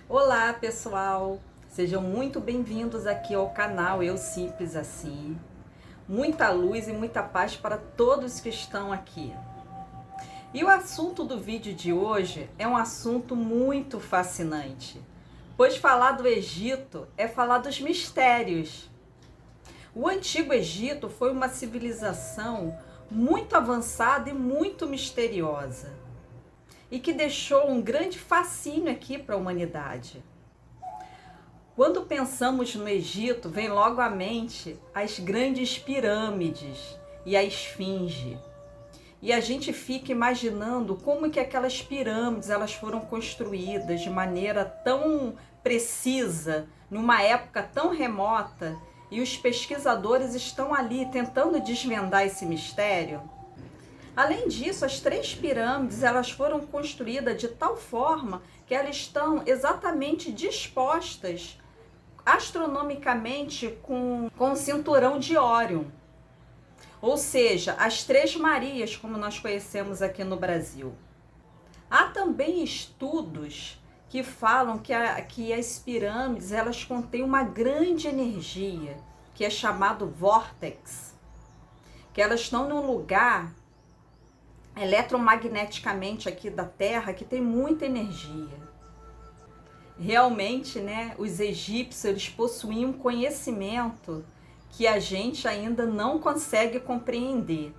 Olá, pessoal! Sejam muito bem-vindos aqui ao canal Eu Simples Assim. Muita luz e muita paz para todos que estão aqui. E o assunto do vídeo de hoje é um assunto muito fascinante, pois falar do Egito é falar dos mistérios. O Antigo Egito foi uma civilização muito avançada e muito misteriosa, e que deixou um grande fascínio aqui para a humanidade. Quando pensamos no Egito, vem logo à mente as grandes pirâmides e a esfinge. E a gente fica imaginando como que aquelas pirâmides elas foram construídas de maneira tão precisa, numa época tão remota, e os pesquisadores estão ali tentando desvendar esse mistério. Além disso, as três pirâmides elas foram construídas de tal forma que elas estão exatamente dispostas astronomicamente com o cinturão de Órion. Ou seja, as Três Marias, como nós conhecemos aqui no Brasil. Há também estudos que falam que as pirâmides elas contêm uma grande energia, que é chamado vórtex, que elas estão num lugar eletromagneticamente aqui da Terra que tem muita energia. Realmente, né, os egípcios eles possuíam um conhecimento que a gente ainda não consegue compreender.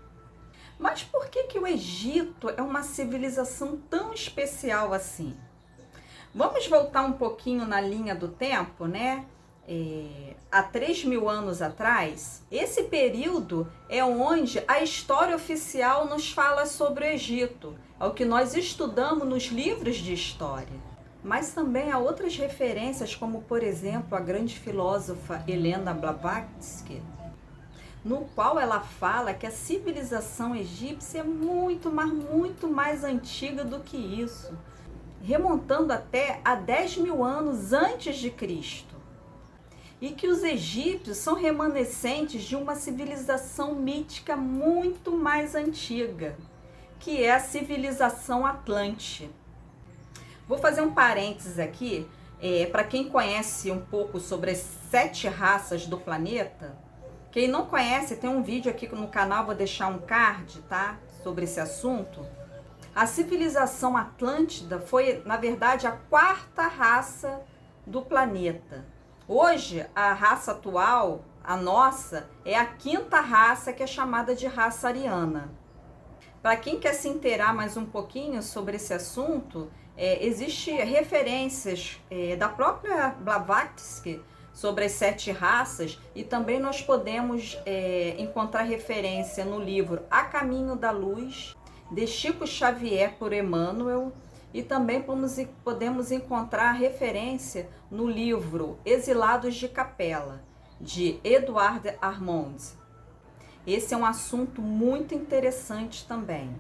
Mas por que o Egito é uma civilização tão especial assim? Vamos voltar um pouquinho na linha do tempo, né? Há 3.000 anos atrás, esse período é onde a história oficial nos fala sobre o Egito, é o que nós estudamos nos livros de história. Mas também há outras referências, como por exemplo a grande filósofa Helena Blavatsky, no qual ela fala que a civilização egípcia é muito mais antiga do que isso, remontando até a 10.000 anos antes de Cristo. E que os egípcios são remanescentes de uma civilização mítica muito mais antiga, que é a civilização Atlante. Vou fazer um parênteses aqui, para quem conhece um pouco sobre as 7 raças do planeta. Quem não conhece, tem um vídeo aqui no canal, vou deixar um card, tá? Sobre esse assunto. A civilização Atlântida foi, na verdade, a 4ª raça do planeta. Hoje, a raça atual, a nossa, é a 5ª raça, que é chamada de raça ariana. Para quem quer se inteirar mais um pouquinho sobre esse assunto, existem referências da própria Blavatsky sobre as 7 raças, e também nós podemos encontrar referência no livro A Caminho da Luz, de Chico Xavier por Emmanuel, e também podemos encontrar referência no livro Exilados de Capela, de Edouard Armand. Esse é um assunto muito interessante também.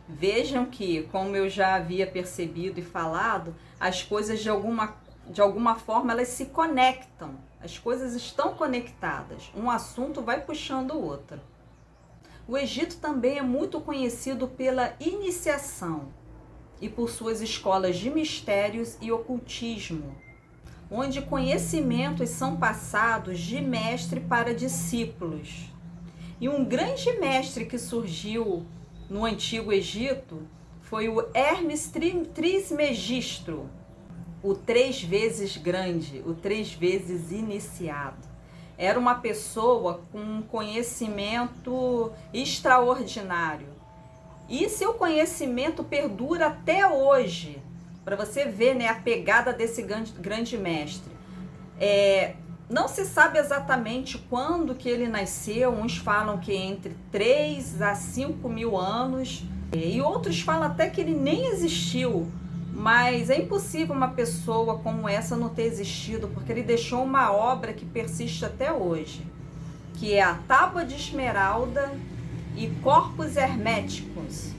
Vejam que, como eu já havia percebido e falado, as coisas de alguma forma elas se conectam, as coisas estão conectadas, um assunto vai puxando o outro. O Egito também é muito conhecido pela iniciação e por suas escolas de mistérios e ocultismo, onde conhecimentos são passados de mestre para discípulos. E um grande mestre que surgiu no Antigo Egito foi o Hermes Trismegistro, o 3 vezes grande, o 3 vezes iniciado. Era uma pessoa com um conhecimento extraordinário. E seu conhecimento perdura até hoje, para você ver, né, a pegada desse grande mestre. Não se sabe exatamente quando que ele nasceu, uns falam que entre 3 a 5.000 anos, e outros falam até que ele nem existiu, mas é impossível uma pessoa como essa não ter existido, porque ele deixou uma obra que persiste até hoje, que é a Tábua de Esmeralda e Corpos Herméticos.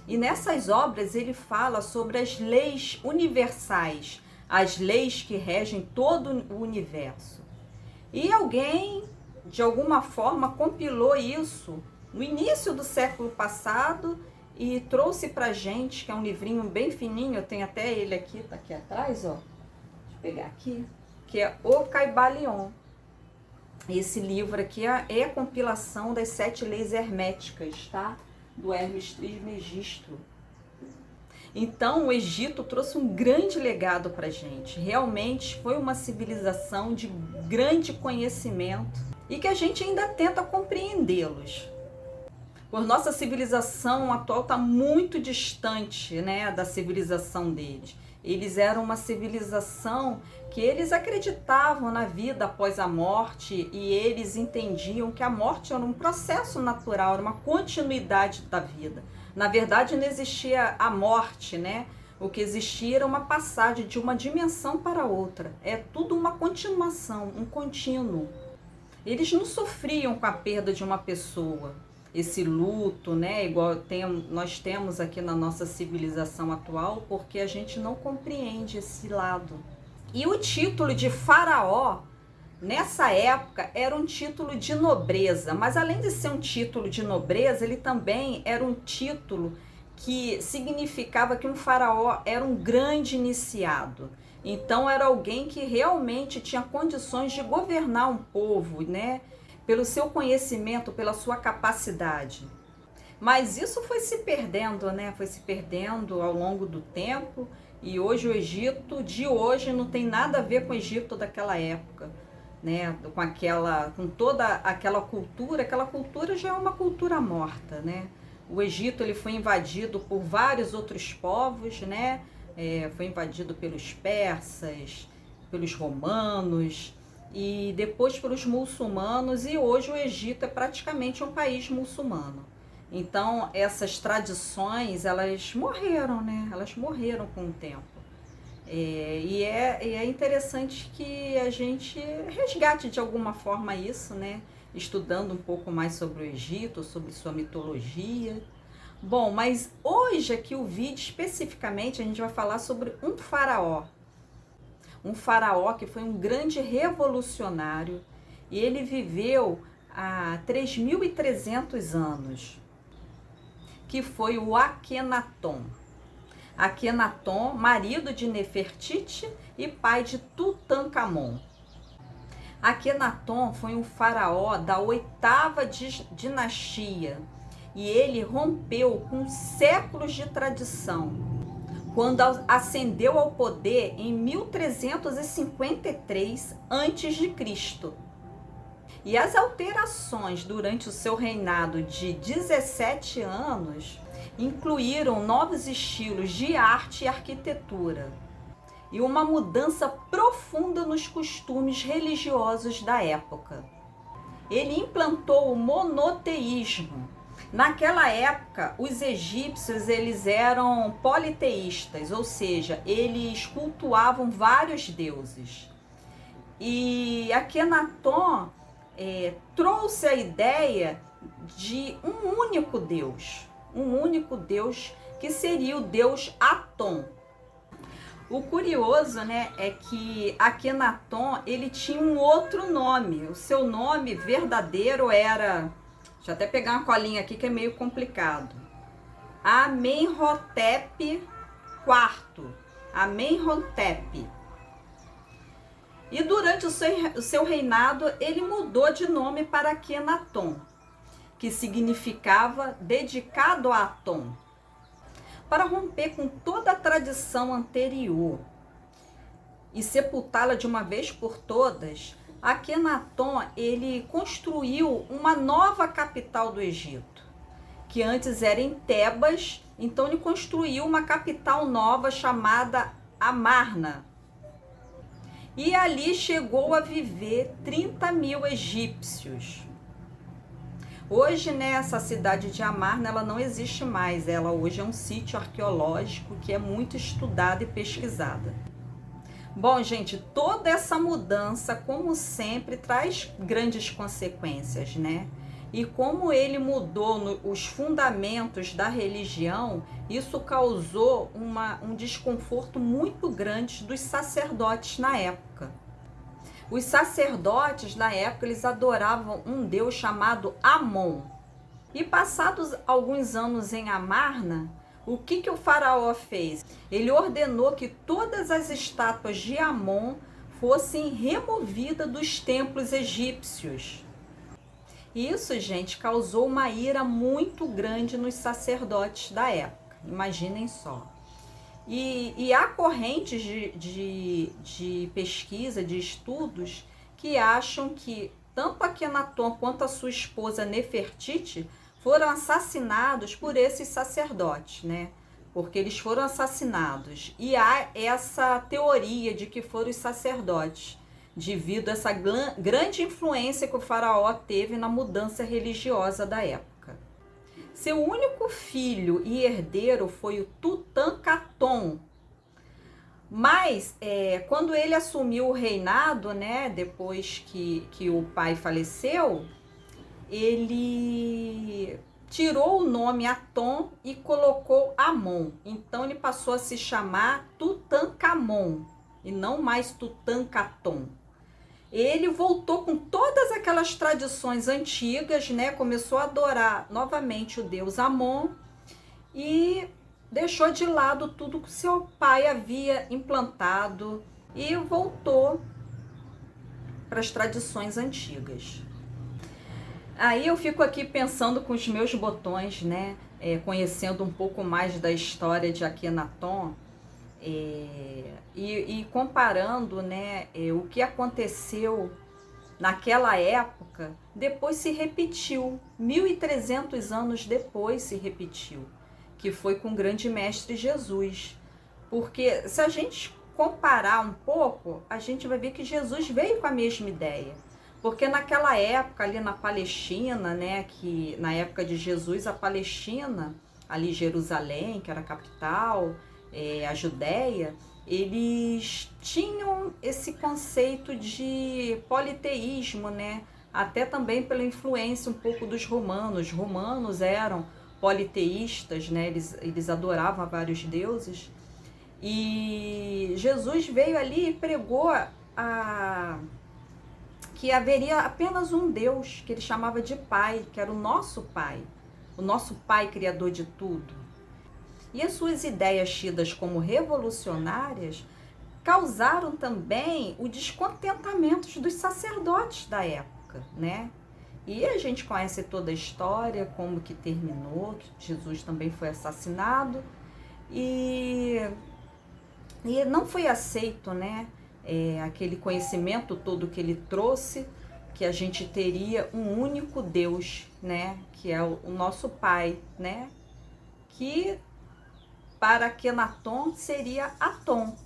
E nessas obras ele fala sobre as leis universais, as leis que regem todo o universo. E alguém, de alguma forma, compilou isso no início do século passado e trouxe pra gente, que é um livrinho bem fininho, eu tenho até ele aqui, tá aqui atrás, ó. Vou pegar aqui, que é O Caibalion. Esse livro aqui é a compilação das 7 leis herméticas, tá? Do Hermes Trismegisto. Então, o Egito trouxe um grande legado para a gente. Realmente foi uma civilização de grande conhecimento e que a gente ainda tenta compreendê-los. Por nossa civilização atual está muito distante, né, da civilização deles. Eles eram uma civilização que eles acreditavam na vida após a morte e eles entendiam que a morte era um processo natural, era uma continuidade da vida. Na verdade, não existia a morte, né? O que existia era uma passagem de uma dimensão para outra. É tudo uma continuação, um contínuo. Eles não sofriam com a perda de uma pessoa, esse luto, né? Igual nós temos aqui na nossa civilização atual, porque a gente não compreende esse lado. E o título de faraó, nessa época, era um título de nobreza, mas além de ser um título de nobreza, ele também era um título que significava que um faraó era um grande iniciado. Então era alguém que realmente tinha condições de governar um povo, né? Pelo seu conhecimento, pela sua capacidade. Mas isso foi se perdendo, né? Foi se perdendo ao longo do tempo. E hoje o Egito de hoje não tem nada a ver com o Egito daquela época, né? Com toda aquela cultura já é uma cultura morta, né? O Egito ele foi invadido por vários outros povos, né? Foi invadido pelos persas, pelos romanos e depois pelos muçulmanos, e hoje o Egito é praticamente um país muçulmano. Então essas tradições, elas morreram, né? Elas morreram com o tempo. E é interessante que a gente resgate de alguma forma isso, né? Estudando um pouco mais sobre o Egito, sobre sua mitologia. Bom, mas hoje aqui o vídeo especificamente a gente vai falar sobre um faraó. Um faraó que foi um grande revolucionário e ele viveu há 3.300 anos, que foi o Akhenaton. Akhenaton, marido de Nefertiti e pai de Tutankhamon. Akhenaton foi um faraó da 8ª dinastia e ele rompeu com séculos de tradição quando ascendeu ao poder em 1353 a.C. E as alterações durante o seu reinado de 17 anos incluíram novos estilos de arte e arquitetura e uma mudança profunda nos costumes religiosos da época. Ele implantou o monoteísmo. Naquela época, os egípcios eles eram politeístas, ou seja, eles cultuavam vários deuses. E Akhenaton trouxe a ideia de um único Deus que seria o Deus Aton. O curioso, né, é que Akhenaton ele tinha um outro nome. O seu nome verdadeiro era, deixa eu até pegar uma colinha aqui que é meio complicado, Amenhotep IV. Amenhotep. E durante o seu reinado, ele mudou de nome para Akhenaton, que significava dedicado a Aton, para romper com toda a tradição anterior e sepultá-la de uma vez por todas. Akhenaton ele construiu uma nova capital do Egito, que antes era em Tebas. Então ele construiu uma capital nova chamada Amarna. E ali chegou a viver 30.000 egípcios. Hoje, né, essa cidade de Amarna, ela não existe mais. Ela hoje é um sítio arqueológico que é muito estudada e pesquisada. Bom, gente, toda essa mudança, como sempre, traz grandes consequências, né? E como ele mudou os fundamentos da religião, isso causou um desconforto muito grande dos sacerdotes na época. Os sacerdotes na época eles adoravam um deus chamado Amon. E passados alguns anos em Amarna, O que o faraó fez? Ele ordenou que todas as estátuas de Amon fossem removidas dos templos egípcios. Isso, gente, causou uma ira muito grande nos sacerdotes da época. Imaginem só. E há correntes de pesquisa, de estudos, que acham que tanto Akenaton quanto a sua esposa Nefertiti foram assassinados por esses sacerdotes, né? Porque eles foram assassinados. E há essa teoria de que foram os sacerdotes, devido a essa grande influência que o faraó teve na mudança religiosa da época. Seu único filho e herdeiro foi o Tutankhaton. Mas, quando ele assumiu o reinado, né, depois que o pai faleceu, ele tirou o nome Aton e colocou Amon. Então, ele passou a se chamar Tutankhamon e não mais Tutankhaton. Ele voltou com todas aquelas tradições antigas, né? Começou a adorar novamente o deus Amon e deixou de lado tudo que seu pai havia implantado e voltou para as tradições antigas. Aí eu fico aqui pensando com os meus botões, né? Conhecendo um pouco mais da história de Akenaton. E comparando, né, o que aconteceu naquela época, depois se repetiu, 1300 anos depois se repetiu, que foi com o grande mestre Jesus. Porque se a gente comparar um pouco, a gente vai ver que Jesus veio com a mesma ideia. Porque naquela época, ali na Palestina, né, que na época de Jesus, a Palestina, ali Jerusalém, que era a capital, a Judéia, eles tinham esse conceito de politeísmo, né? Até também pela influência um pouco dos romanos. Os romanos eram politeístas, né? Eles adoravam vários deuses. E Jesus veio ali e pregou que haveria apenas um Deus, que ele chamava de Pai, que era o nosso Pai criador de tudo. E as suas ideias tidas como revolucionárias causaram também o descontentamento dos sacerdotes da época, né? E a gente conhece toda a história, como que terminou, que Jesus também foi assassinado e não foi aceito, né? Aquele conhecimento todo que ele trouxe, que a gente teria um único Deus, né? Que é o nosso Pai, né? Que para Akenaton seria Aton.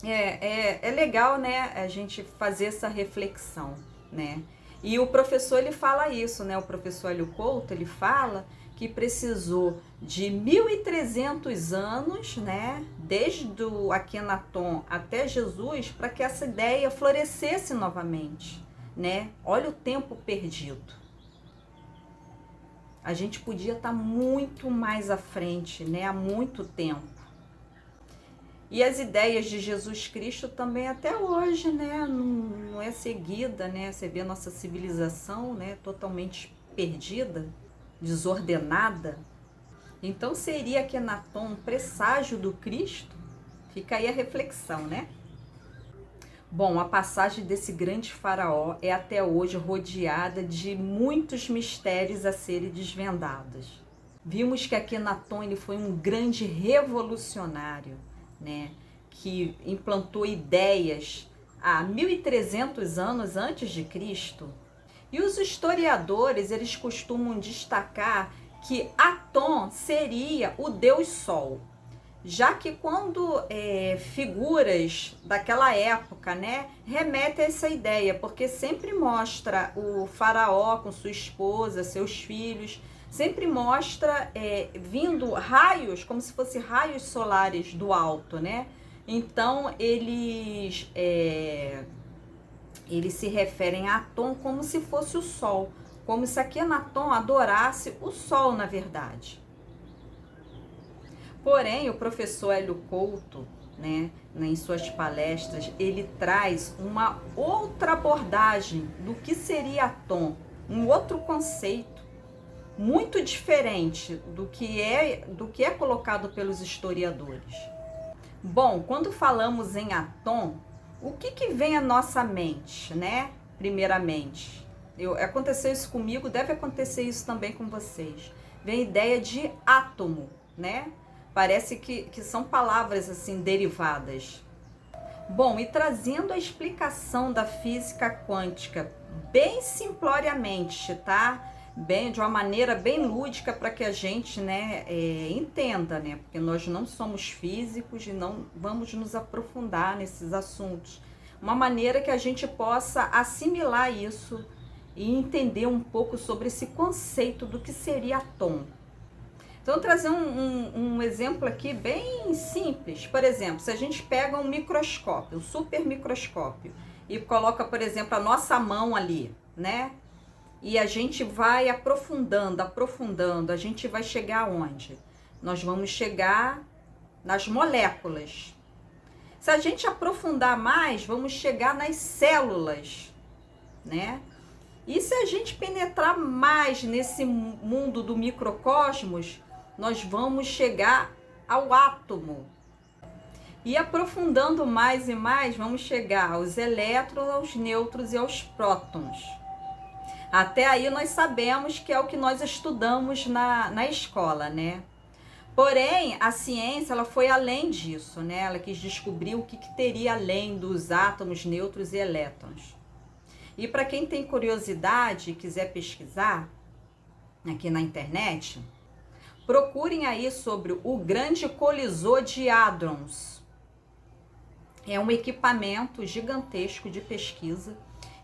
É legal, né, a gente fazer essa reflexão, né? E o professor, ele fala isso, né? O professor Hélio Couto, ele fala que precisou de 1300 anos, né, desde o Akenaton até Jesus, para que essa ideia florescesse novamente, né? Olha o tempo perdido. A gente podia estar muito mais à frente, né? Há muito tempo. E as ideias de Jesus Cristo também até hoje, né? Não é seguida, né? Você vê a nossa civilização, né? Totalmente perdida, desordenada. Então seria Akenaton um presságio do Cristo? Fica aí a reflexão, né? Bom, a passagem desse grande faraó é até hoje rodeada de muitos mistérios a serem desvendados. Vimos que Akenaton ele foi um grande revolucionário, né, que implantou ideias há 1300 anos antes de Cristo. E os historiadores, eles costumam destacar que Aton seria o Deus Sol. Já que quando figuras daquela época, né, remete a essa ideia, porque sempre mostra o faraó com sua esposa, seus filhos, sempre mostra vindo raios, como se fossem raios solares do alto, né? Então eles se referem a Aton como se fosse o sol, como se Akenaton adorasse o sol, na verdade. Porém, o professor Hélio Couto, né, em suas palestras, ele traz uma outra abordagem do que seria Aton, um outro conceito, muito diferente do que é colocado pelos historiadores. Bom, quando falamos em átomo, o que vem à nossa mente, né? Primeiramente, aconteceu isso comigo, deve acontecer isso também com vocês. Vem a ideia de átomo, né? Parece que são palavras assim derivadas. Bom, e trazendo a explicação da física quântica bem simploriamente, tá? Bem, de uma maneira bem lúdica para que a gente, né, entenda, né? Porque nós não somos físicos e não vamos nos aprofundar nesses assuntos. Uma maneira que a gente possa assimilar isso e entender um pouco sobre esse conceito do que seria átomo. Então, trazer um exemplo aqui bem simples. Por exemplo, se a gente pega um microscópio, um super microscópio, e coloca, por exemplo, a nossa mão ali, né? E a gente vai aprofundando, a gente vai chegar aonde? Nós vamos chegar nas moléculas. Se a gente aprofundar mais, vamos chegar nas células, né? E se a gente penetrar mais nesse mundo do microcosmos, nós vamos chegar ao átomo. E aprofundando mais e mais, vamos chegar aos elétrons, aos nêutrons e aos prótons. Até aí nós sabemos que é o que nós estudamos na escola, né? Porém, a ciência ela foi além disso, né? Ela quis descobrir o que teria além dos átomos, nêutrons e elétrons. E para quem tem curiosidade e quiser pesquisar aqui na internet, procurem aí sobre o Grande Colisor de Hadrons. É um equipamento gigantesco de pesquisa.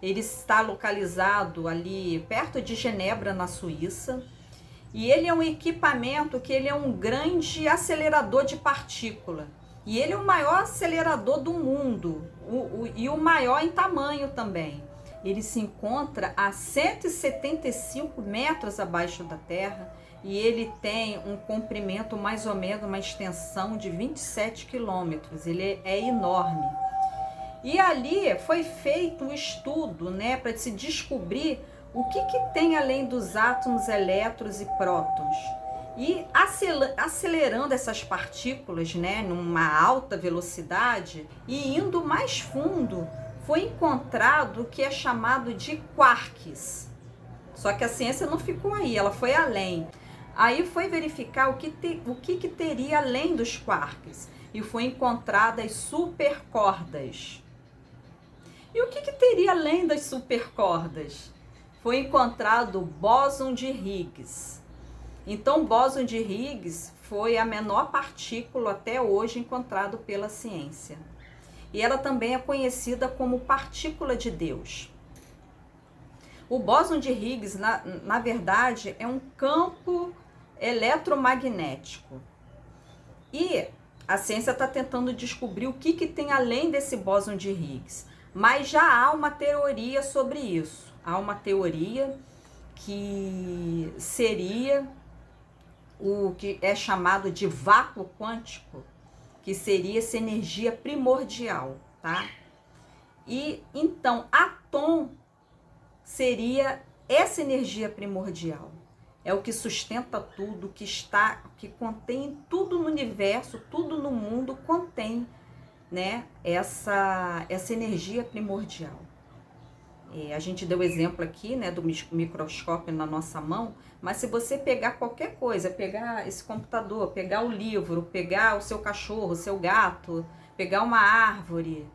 Ele está localizado ali perto de Genebra, na Suíça. E ele é um equipamento que ele é um grande acelerador de partícula. E ele é o maior acelerador do mundo e o maior em tamanho também. Ele se encontra a 175 metros abaixo da Terra e ele tem um comprimento mais ou menos, uma extensão de 27 quilômetros. Ele é enorme. E ali foi feito um estudo, né, para se descobrir o que tem além dos átomos, elétrons e prótons. E acelerando essas partículas, né, numa alta velocidade e indo mais fundo, foi encontrado o que é chamado de quarks. Só que a ciência não ficou aí, ela foi além. Aí foi verificar o que teria além dos quarks. E foi encontradas supercordas. E o que teria além das supercordas? Foi encontrado o bóson de Higgs. Então, o bóson de Higgs foi a menor partícula até hoje encontrado pela ciência. E ela também é conhecida como partícula de Deus. O bóson de Higgs, na verdade, é um campo eletromagnético. E a ciência está tentando descobrir o que tem além desse bóson de Higgs. Mas já há uma teoria sobre isso. Há uma teoria que seria o que é chamado de vácuo quântico, que seria essa energia primordial, tá? E então, átomo seria essa energia primordial. É o que sustenta tudo, que contém tudo no universo, tudo no mundo contém, né, essa energia primordial. A gente deu exemplo aqui, né, do microscópio na nossa mão, mas se você pegar qualquer coisa, pegar esse computador, pegar o livro, pegar o seu cachorro, o seu gato, pegar uma árvore,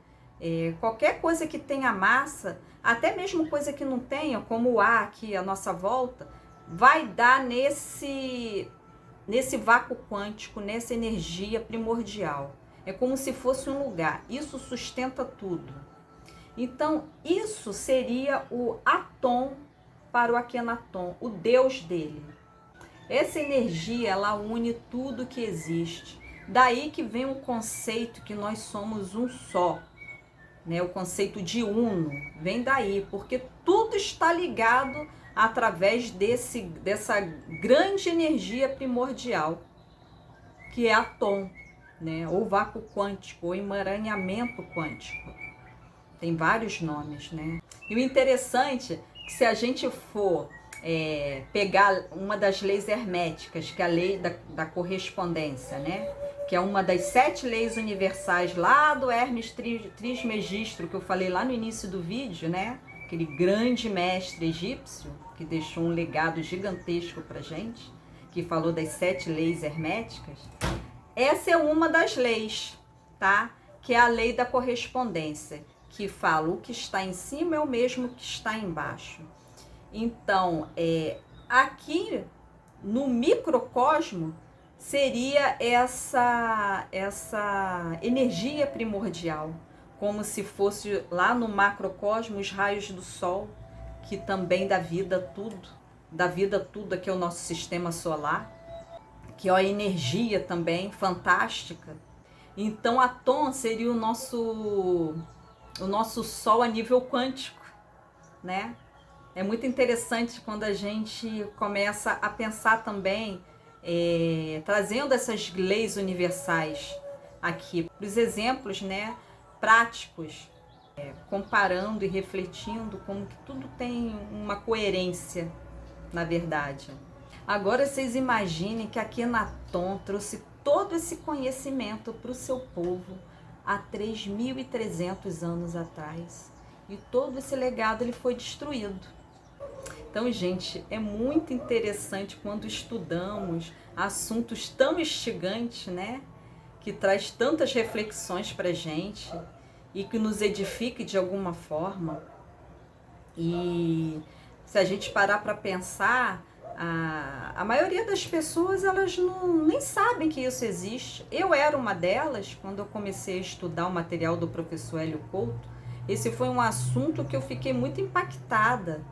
qualquer coisa que tenha massa, até mesmo coisa que não tenha, como o ar aqui à nossa volta, vai dar nesse vácuo quântico, nessa energia primordial. É como se fosse um lugar. Isso sustenta tudo. Então, isso seria o átomo para o Akhenaton, o Deus dele. Essa energia, ela une tudo que existe. Daí que vem o conceito que nós somos um só, né? O conceito de uno vem daí, porque tudo está ligado através dessa grande energia primordial, que é átomo, né? Ou vácuo quântico, ou emaranhamento quântico. Tem vários nomes, né? E o interessante é que se a gente for pegar uma das leis herméticas, que é a lei da correspondência, né? Que é uma das 7 leis universais lá do Hermes Trismegisto, que eu falei lá no início do vídeo, né? Aquele grande mestre egípcio que deixou um legado gigantesco pra gente, que falou das 7 leis herméticas. Essa é uma das leis, tá? Que é a lei da correspondência, que fala o que está em cima é o mesmo que está embaixo. Então, aqui no microcosmo seria essa energia primordial, como se fosse lá no macrocosmo os raios do sol, que também dá vida a tudo, aqui é o nosso sistema solar, que é a energia também fantástica. Então, Atom seria o nosso sol a nível quântico, né? É muito interessante quando a gente começa a pensar também, trazendo essas leis universais aqui, os exemplos, né, práticos, comparando e refletindo como que tudo tem uma coerência, na verdade. Agora vocês imaginem que aqui Atom trouxe todo esse conhecimento para o seu povo há 3.300 anos atrás. E todo esse legado ele foi destruído. Então, gente, é muito interessante quando estudamos assuntos tão instigantes, né? Que traz tantas reflexões para a gente e que nos edifique de alguma forma. E se a gente parar para pensar, a maioria das pessoas, elas nem sabem que isso existe. Eu era uma delas, quando eu comecei a estudar o material do professor Hélio Couto. Esse foi um assunto que eu fiquei muito impactada.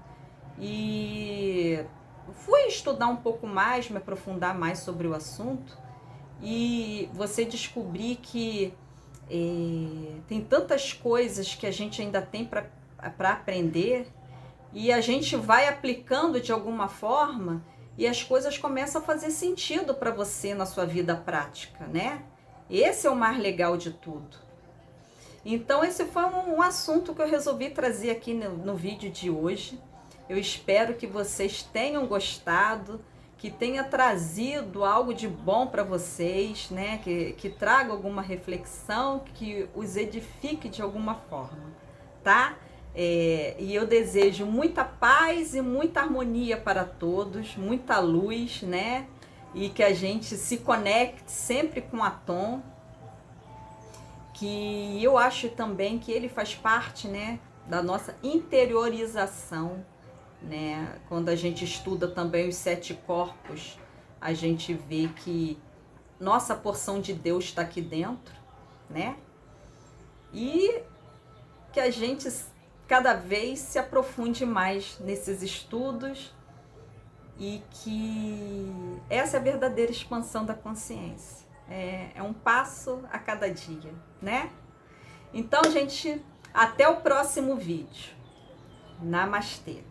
E fui estudar um pouco mais, me aprofundar mais sobre o assunto. E você descobrir que tem tantas coisas que a gente ainda tem para aprender. E a gente vai aplicando de alguma forma e as coisas começam a fazer sentido para você na sua vida prática, né? Esse é o mais legal de tudo. Então esse foi um assunto que eu resolvi trazer aqui no vídeo de hoje. Eu espero que vocês tenham gostado, que tenha trazido algo de bom para vocês, né? Que traga alguma reflexão, que os edifique de alguma forma, tá? E eu desejo muita paz e muita harmonia para todos, muita luz, né? E que a gente se conecte sempre com Atom, que eu acho também que ele faz parte, né, da nossa interiorização, né? Quando a gente estuda também os 7 corpos, a gente vê que nossa porção de Deus está aqui dentro, né? E que a gente cada vez se aprofunde mais nesses estudos e que essa é a verdadeira expansão da consciência. É um passo a cada dia, né? Então, gente, até o próximo vídeo. Namastê!